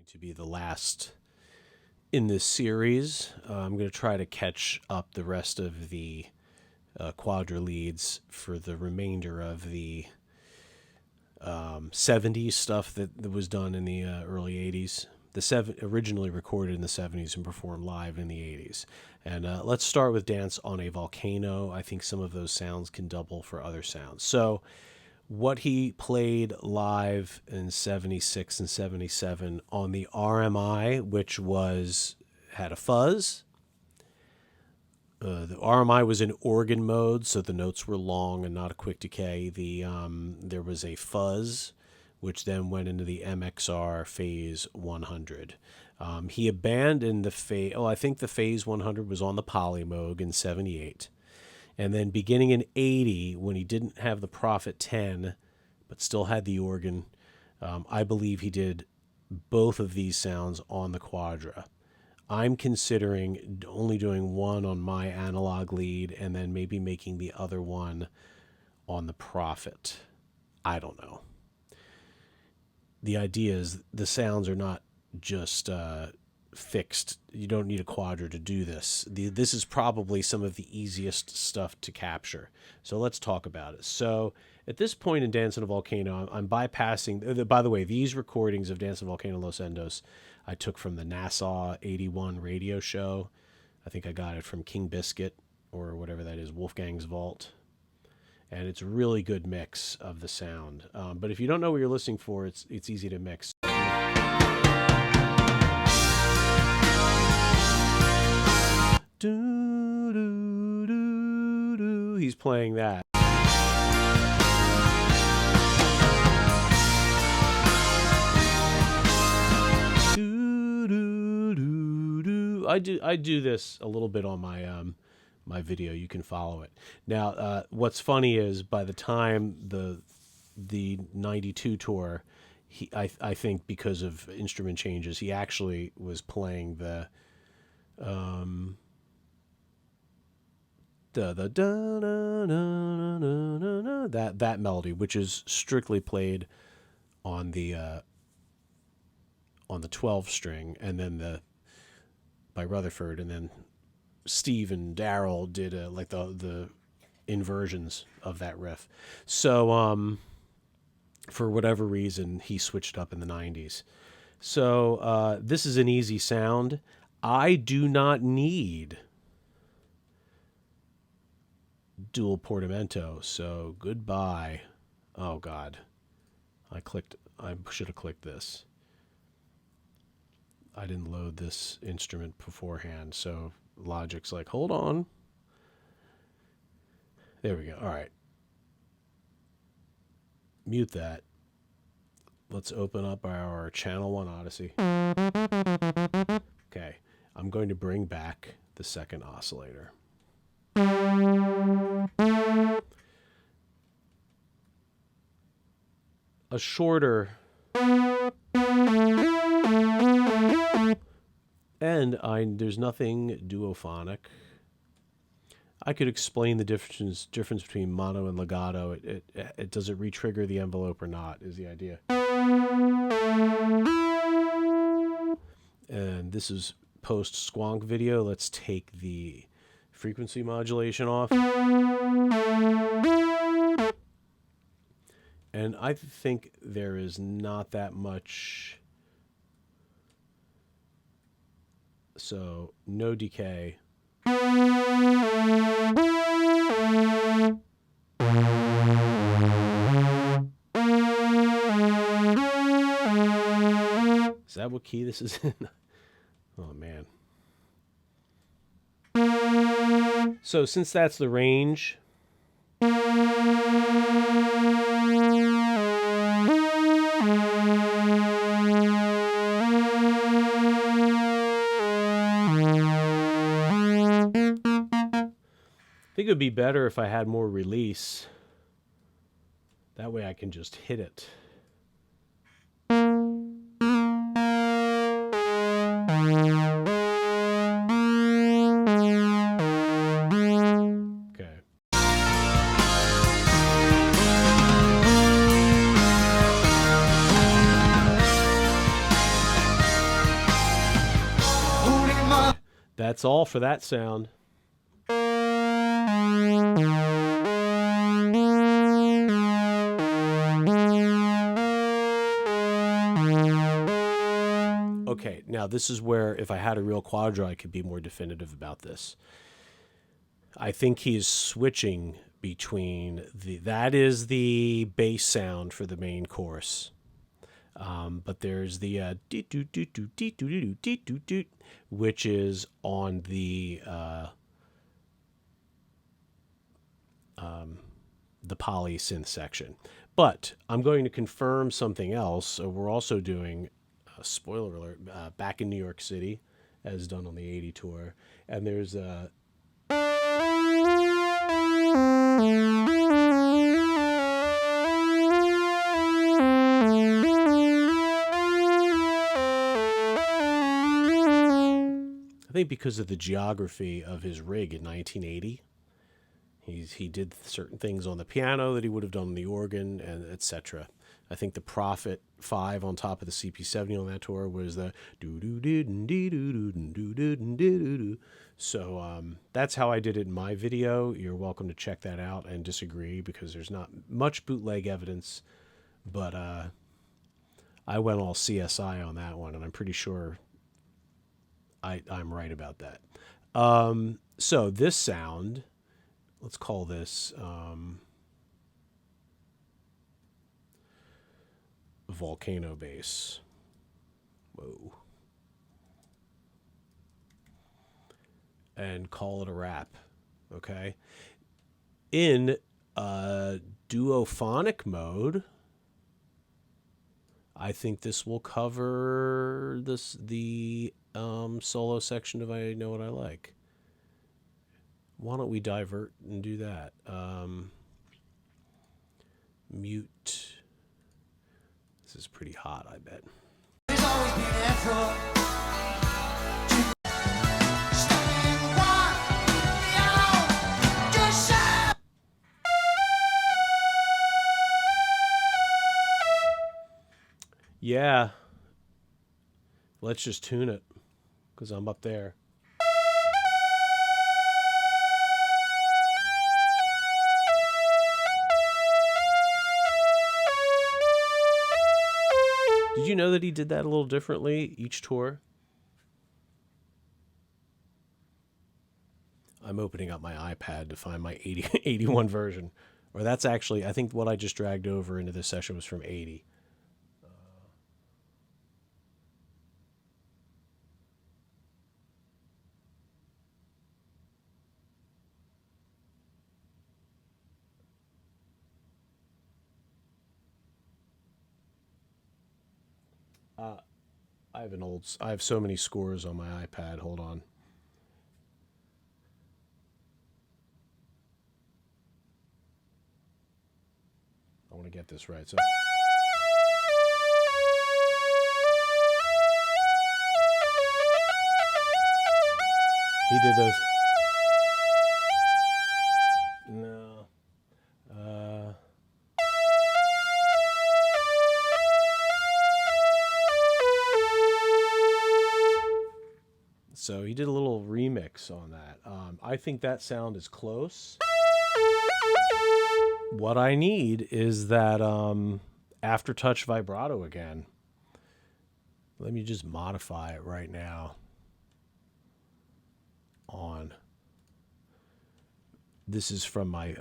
To be the last in this series. I'm going to try to catch up the rest of the Quadra leads for the remainder of the 70s stuff that was done in the early 80s. Originally recorded in the 70s and performed live in the 80s. And let's start with Dance on a Volcano. I think some of those sounds can double for other sounds. So what he played live in 76 and 77 on the RMI, which had a fuzz. The RMI was in organ mode, so the notes were long and not a quick decay. There was a fuzz, which then went into the MXR Phase 100. He abandoned the phase. I think the Phase 100 was on the Polymoog in 78. And then beginning in 80, when he didn't have the Prophet 10, but still had the organ, I believe he did both of these sounds on the Quadra. I'm considering only doing one on my analog lead and then maybe making the other one on the Prophet. I don't know. The idea is the sounds are not just fixed. You don't need a Quadra to do this. This is probably some of the easiest stuff to capture. So let's talk about it. So at this point in Dance on a Volcano, I'm bypassing... By the way, these recordings of Dance on a Volcano Los Endos I took from the Nassau 81 radio show. I think I got it from King Biscuit or whatever that is, Wolfgang's Vault. And it's a really good mix of the sound. But if you don't know what you're listening for, it's easy to mix. Do, do, do, do. He's playing that. Do, do, do, do. I do this a little bit on my my video. You can follow it. Now, what's funny is by the time the 92 tour, I think because of instrument changes, he actually was playing the that melody, which is strictly played on the 12 string, and then by Rutherford, and then Steve and Daryl did like the inversions of that riff. So for whatever reason, he switched up in the 90s. So this is an easy sound. I do not need dual portamento, so goodbye. Oh God, I should have clicked this. I didn't load this instrument beforehand, so Logic's like, hold on. There we go. All right. Mute that. Let's open up our Channel 1 Odyssey. Okay. I'm going to bring back the second oscillator. A shorter and there's nothing duophonic. I could explain the difference between mono and legato. Does it re-trigger the envelope or not is the idea. And this is post squonk video. Let's take the frequency modulation off. And I think there is not that much. So no decay. Is that what key this is in? Oh man. So since that's the range, I think it would be better if I had more release. That way I can just hit it. that's all for that sound. Okay, now this is where if I had a real Quadra, I could be more definitive about this. I think he's switching between that is the bass sound for the main chorus. But there's the which is on the poly synth section. But I'm going to confirm something else. We're also doing, spoiler alert, back in New York City, as done on the 80 tour, and there's a I think because of the geography of his rig in 1980, he did certain things on the piano that he would have done on the organ, and etc. I think the Prophet 5 on top of the CP70 on that tour was the do do do do do do do do. So that's how I did it in my video. You're welcome to check that out and disagree because there's not much bootleg evidence, but I went all CSI on that one, and I'm pretty sure I'm right about that. So this sound, let's call this Volcano bass. Whoa. And call it a wrap. Okay. In duophonic mode, I think this will cover the solo section of I Know What I Like. Why don't we divert and do that? Mute. This is pretty hot, I bet. Yeah. Let's just tune it, because I'm up there. Did you know that he did that a little differently each tour? I'm opening up my iPad to find my 81 version. Or that's actually, I think what I just dragged over into this session was from 80. I have so many scores on my iPad. Hold on. I want to get this right. So he did those. No. So he did a little remix on that. I think that sound is close. What I need is that aftertouch vibrato again. Let me just modify it right now. On. This is from my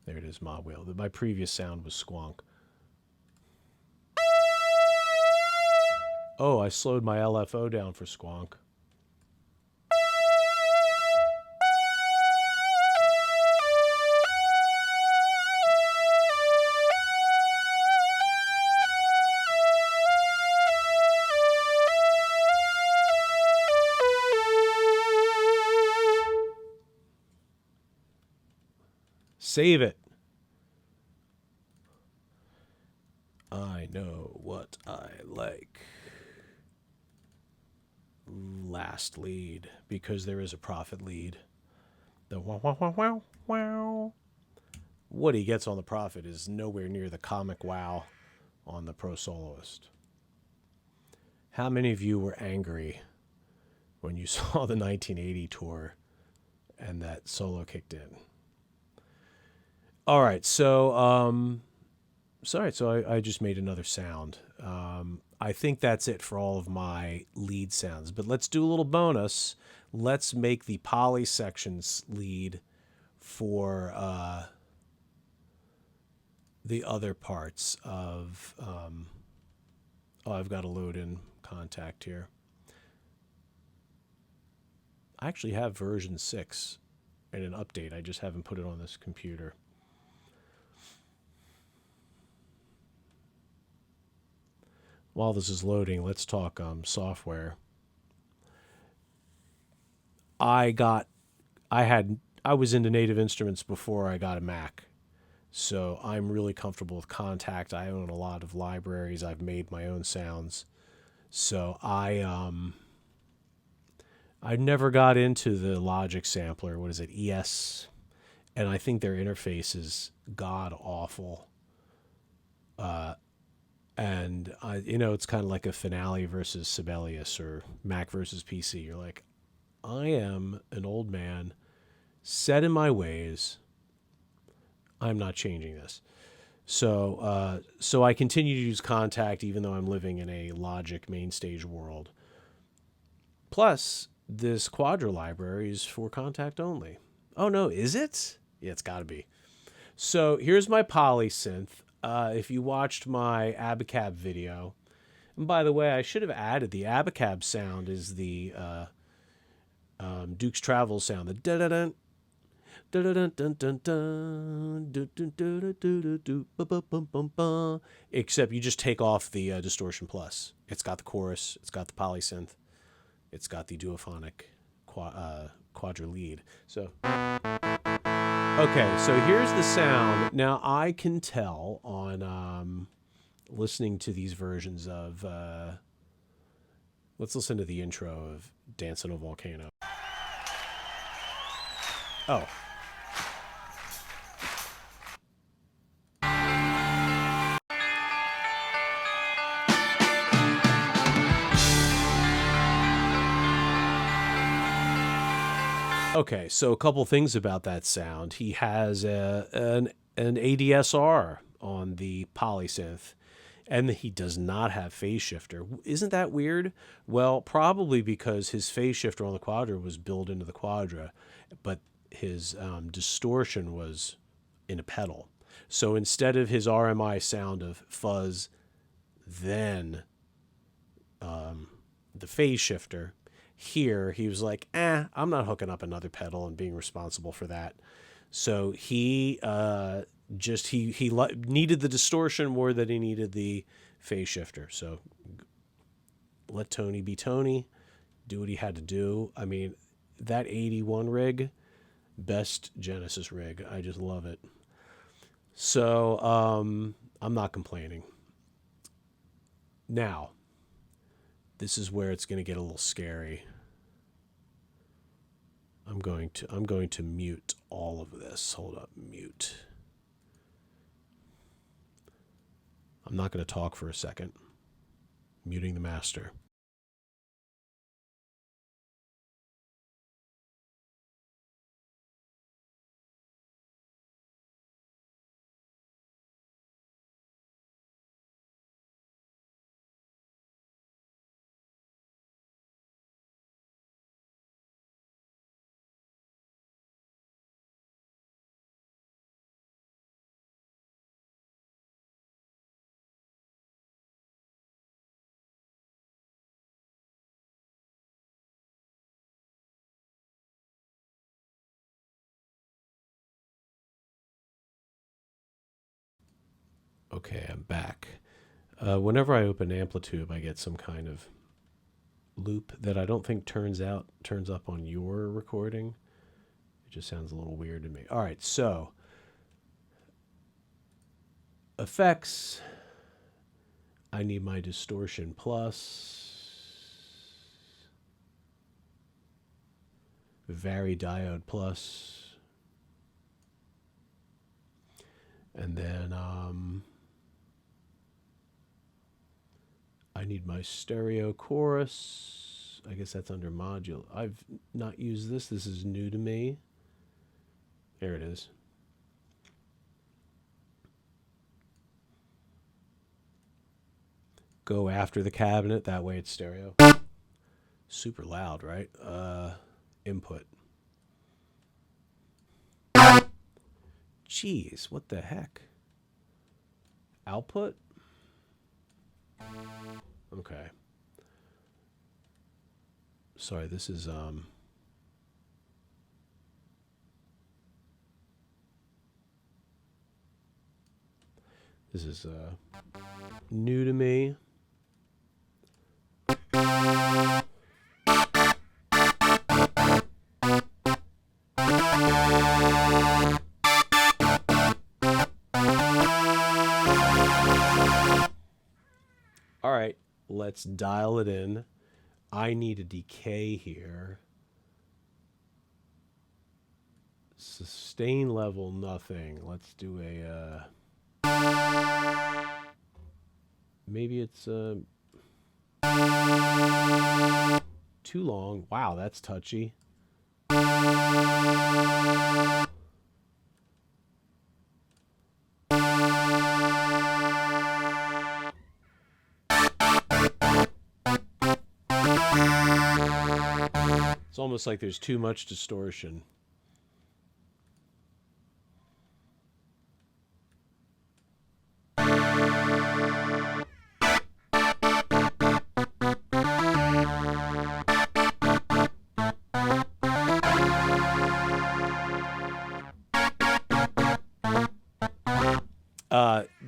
there it is, mod wheel. My previous sound was squonk. Oh, I slowed my LFO down for squonk. Save it. I know what I like. Last lead, because there is a Prophet lead. The wow wow wow wow wow. What he gets on the Prophet is nowhere near the comic wow on the Pro Soloist. How many of you were angry when you saw the 1980 tour and that solo kicked in? All right, so sorry, so I just made another sound. I think that's it for all of my lead sounds, but let's do a little bonus. Let's make the poly sections lead for the other parts of. Oh, I've got to load in Kontakt here. I actually have version 6 and an update. I just haven't put it on this computer. While this is loading, let's talk software. I was into Native Instruments before I got a Mac. So I'm really comfortable with Kontakt. I own a lot of libraries. I've made my own sounds. So I never got into the Logic sampler. What is it? ES. And I think their interface is god awful. And it's kind of like a Finale versus Sibelius or Mac versus PC. You're like, I am an old man set in my ways. I'm not changing this. So I continue to use Kontakt even though I'm living in a Logic main stage world. Plus, this Quadra library is for Kontakt only. Oh no, is it? Yeah, it's got to be. So here's my poly synth. If you watched my Abacab video, and by the way, I should have added the Abacab sound is the Duke's Travel sound. The da-da-dun. Except you just take off the distortion plus. It's got the chorus, it's got the polysynth, it's got the duophonic quadra lead. So okay, so here's the sound. Now I can tell on listening to these versions of let's listen to the intro of Dance on a Volcano. Oh. Okay, so a couple things about that sound. He has an ADSR on the polysynth, and he does not have phase shifter. Isn't that weird? Well, probably because his phase shifter on the Quadra was built into the Quadra, but his distortion was in a pedal. So instead of his RMI sound of fuzz, then the phase shifter, here he was like, I'm not hooking up another pedal and being responsible for that. So he needed the distortion more than he needed the phase shifter. So let Tony be Tony, do what he had to do. I mean, that 81 rig, best Genesis rig. I just love it. So I'm not complaining. Now, this is where it's going to get a little scary. I'm going to mute all of this. Hold up, mute. I'm not going to talk for a second. Muting the master. Okay, I'm back. Whenever I open Amplitube, I get some kind of loop that I don't think turns up on your recording. It just sounds a little weird to me. All right, so effects. I need my distortion plus, vary diode plus, and then I need my stereo chorus. I guess that's under module. I've not used this. This is new to me. There it is. Go after the cabinet. That way it's stereo. Super loud, right? Input. Jeez, what the heck? Output? Okay. Sorry, this is new to me. All right, let's dial it in. I need a decay here. Sustain level, nothing. Let's do a... maybe it's too long. Wow, that's touchy. It's almost like there's too much distortion.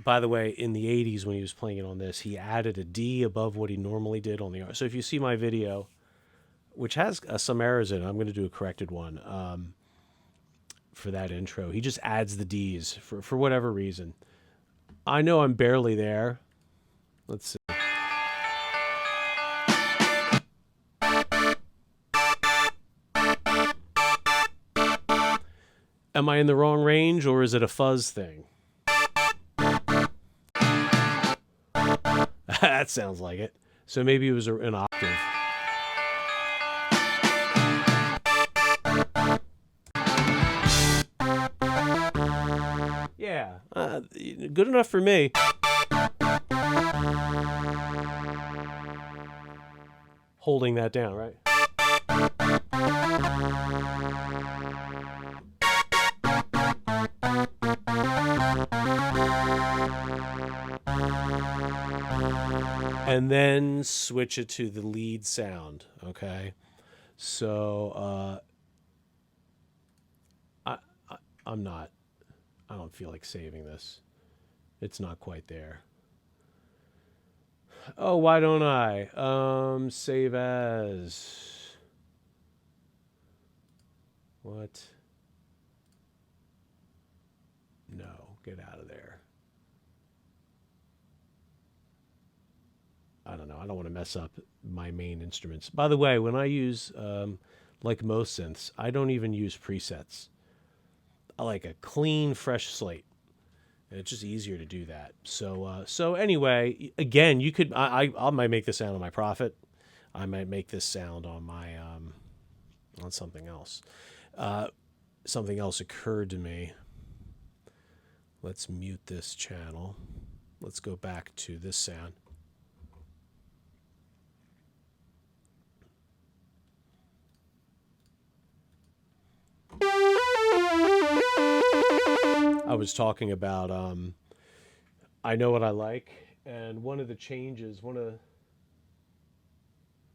By the way, in the 80s when he was playing it on this, he added a D above what he normally did on the ARP. So if you see my video, which has some errors in it, I'm going to do a corrected one for that intro. He just adds the Ds for whatever reason. I know I'm barely there. Let's see. Am I in the wrong range, or is it a fuzz thing? That sounds like it. So maybe it was an octave. Yeah, good enough for me. Holding that down, right? And then switch it to the lead sound, okay? So I don't feel like saving this. It's not quite there. Oh, why don't I? Save as. What? No, get out of there. I don't know. I don't want to mess up my main instruments. By the way, when I use, like most synths, I don't even use presets. I like a clean, fresh slate. And it's just easier to do that. So anyway, again, you could, I might make this sound on my Prophet. I might make this sound on my, on something else. Something else occurred to me. Let's mute this channel. Let's go back to this sound. I was talking about I know what I like, and one of the changes,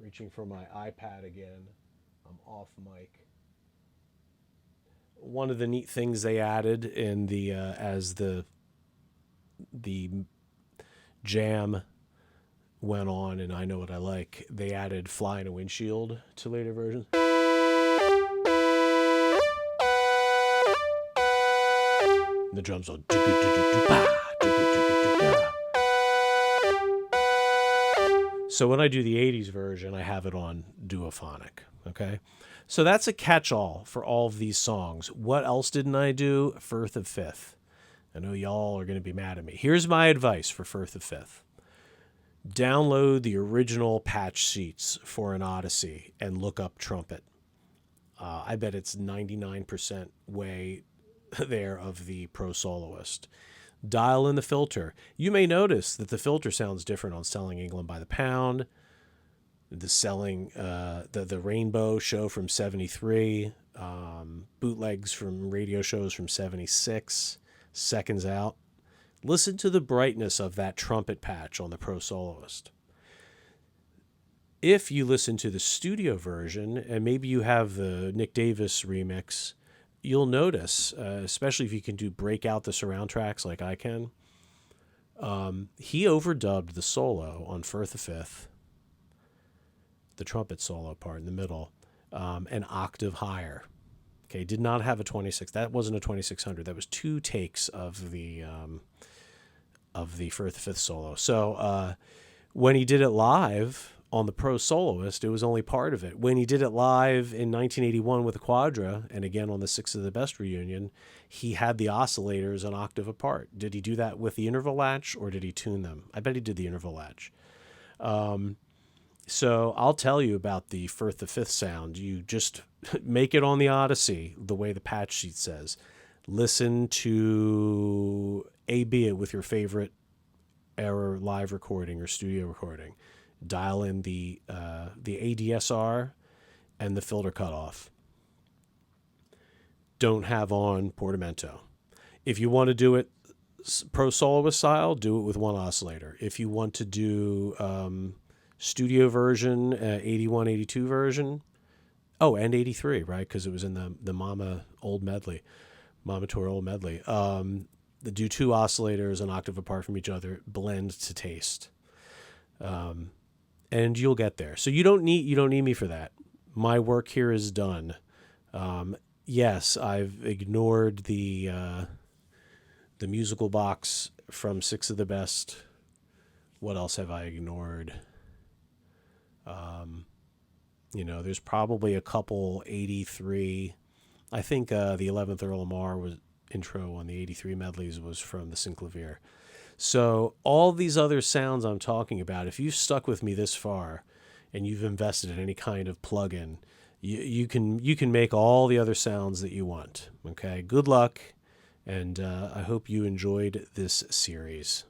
reaching for my iPad again, I'm off mic. One of the neat things they added in the as the jam went on, and I know what I like, they added fly in a windshield to later versions. The drums will. So when I do the 80s version, I have it on duophonic. Okay, so that's a catch-all for all of these songs. What else didn't I do? Firth of Fifth. I know y'all are going to be mad at me. Here's my advice for Firth of Fifth. Download the original patch sheets for an Odyssey and look up trumpet. I bet it's 99% way there of the Pro Soloist. Dial in the filter. You may notice that the filter sounds different on Selling England by the Pound, the Rainbow show from 73, bootlegs from radio shows from 76, Seconds Out. Listen to the brightness of that trumpet patch on the Pro Soloist. If you listen to the studio version, and maybe you have the Nick Davis remix, you'll notice, especially if you can break out the surround tracks like I can, he overdubbed the solo on Firth of Fifth, the trumpet solo part in the middle, an octave higher. Okay, did not have a 26. That wasn't a 2600. That was 2 takes of the Firth of Fifth solo. So when he did it live on the Pro Soloist, it was only part of it. When he did it live in 1981 with the Quadra, and again on the Six of the Best reunion, he had the oscillators an octave apart. Did he do that with the interval latch, or did he tune them? I bet he did the interval latch. So I'll tell you about the Firth of Fifth sound. You just make it on the Odyssey, the way the patch sheet says. Listen to A/B it with your favorite era live recording or studio recording. Dial in the ADSR and the filter cutoff. Don't have on portamento. If you want to do it Pro Soloist style, do it with one oscillator. If you want to do studio version, 81, 82 version, and 83, right? Because it was in the Mama Tour Old Medley. Do 2 oscillators an octave apart from each other, blend to taste. And you'll get there. So you don't need me for that. My work here is done. Yes, I've ignored the musical box from Six of the Best. What else have I ignored? There's probably a couple 83. I think the 11th Earl of Mar was intro on the 83 medleys was from the Synclavier. So all these other sounds I'm talking about, if you've stuck with me this far and you've invested in any kind of plugin, you can make all the other sounds that you want. Okay, good luck, and I hope you enjoyed this series.